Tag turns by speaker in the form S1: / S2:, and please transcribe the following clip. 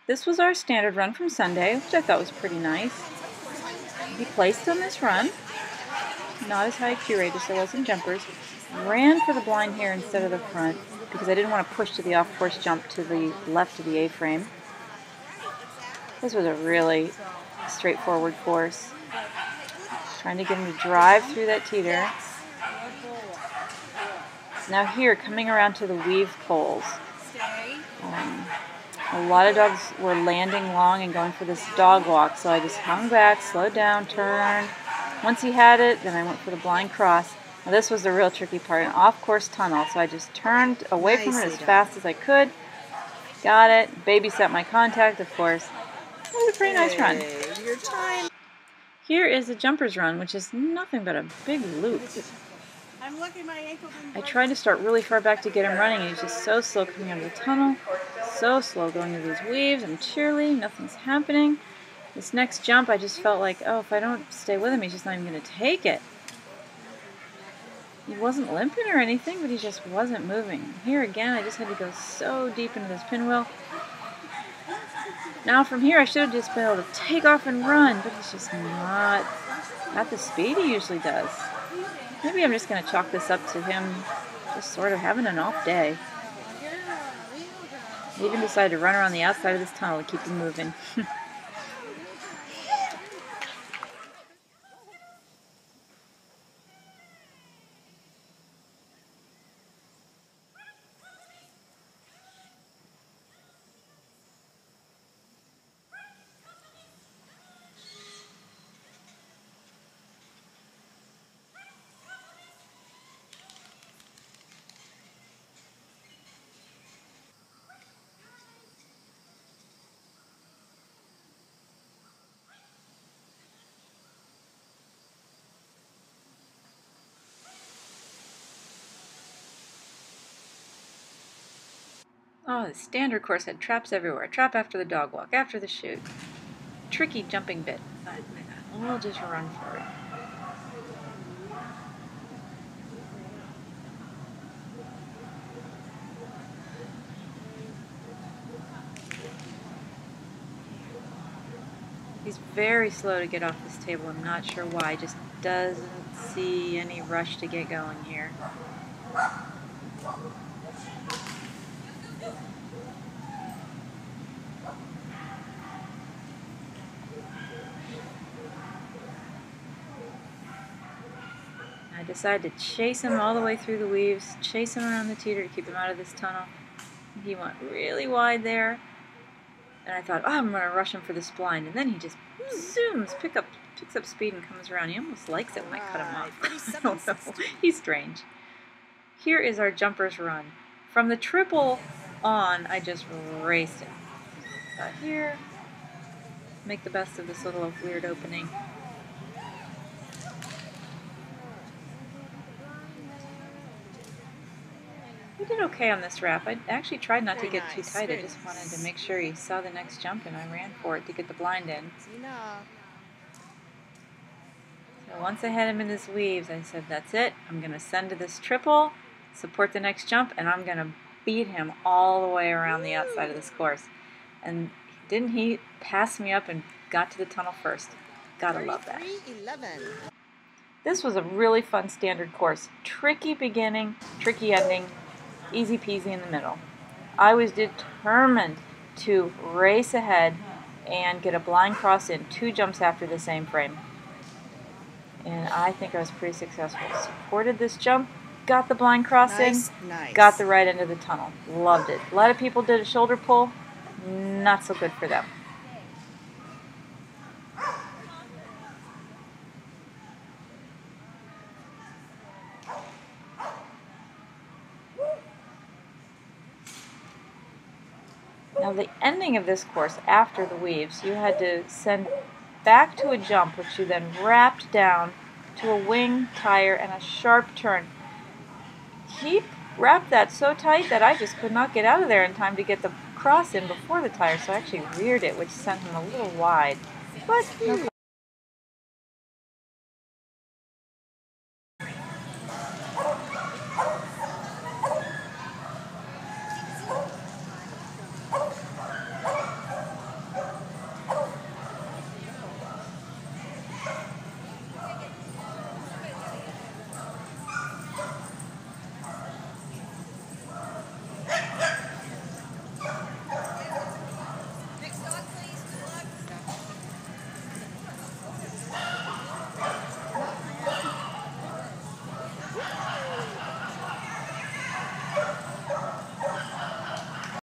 S1: This was our standard run from Sunday, which I thought was pretty nice. He placed on this run, not as high Q rate as there was in jumpers, ran for the blind here instead of the front because I didn't want to push to the off-course jump to the left of the A-frame. This was a really straightforward course. Trying to get him to drive through that teeter. Now here, coming around to the weave poles. A lot of dogs were landing long and going for this dog walk, so I just hung back, slowed down, turned. Once he had it, then I went for the blind cross. Now this was the real tricky part, an off-course tunnel, so I just turned away from it as fast as I could. Got it, babysat my contact, of course. It was a pretty nice run.
S2: Your time.
S1: Here is the jumper's run, which is nothing but a big loop.
S2: I'm lucky my ankle didn't
S1: I tried to start really far back to get him running, and he's just so slow coming out of the tunnel, so slow going through these weaves. I'm cheerily, nothing's happening. This next jump, I just felt like, oh, if I don't stay with him, he's just not even going to take it. He wasn't limping or anything, but he just wasn't moving. Here again, I just had to go so deep into this pinwheel. Now from here, I should have just been able to take off and run, but he's just not the speed he usually does. Maybe I'm just going to chalk this up to him just sort of having an off day. I even decided to run around the outside of this tunnel to keep him moving. Oh, the standard course had traps everywhere. Trap after the dog walk, after the chute. Tricky jumping bit, but we'll just run for it. He's very slow to get off this table. I'm not sure why. Just doesn't see any rush to get going here. I decided to chase him all the way through the weaves, chase him around the teeter to keep him out of this tunnel. He went really wide there, and I thought, oh, I'm going to rush him for this blind, and then he just zooms, picks up speed and comes around. He almost likes it when I cut him off. I don't know. He's strange. Here is our jumper's run. From the triple on, I just raced it. Got here, make the best of this little weird opening. He did okay on this wrap. I actually tried not to get too tight. I just wanted to make sure he saw the next jump, and I ran for it to get the blind in. So once I had him in his weaves, I said, that's it. I'm going to send to this triple, support the next jump, and I'm going to beat him all the way around the outside of this course. And didn't he pass me up and got to the tunnel first? Gotta love that. This was a really fun standard course. Tricky beginning, tricky ending. Easy peasy in the middle. I was determined to race ahead and get a blind cross in 2 jumps after the same frame. And I think I was pretty successful. Supported this jump, got the blind cross in, got the right end of the tunnel. Loved it. A lot of people did a shoulder pull. Not so good for them. Now the ending of this course, after the weaves, you had to send back to a jump, which you then wrapped down to a wing, tire, and a sharp turn. He wrapped that so tight that I just could not get out of there in time to get the cross in before the tire, so I actually reared it, which sent him a little wide. But no problem.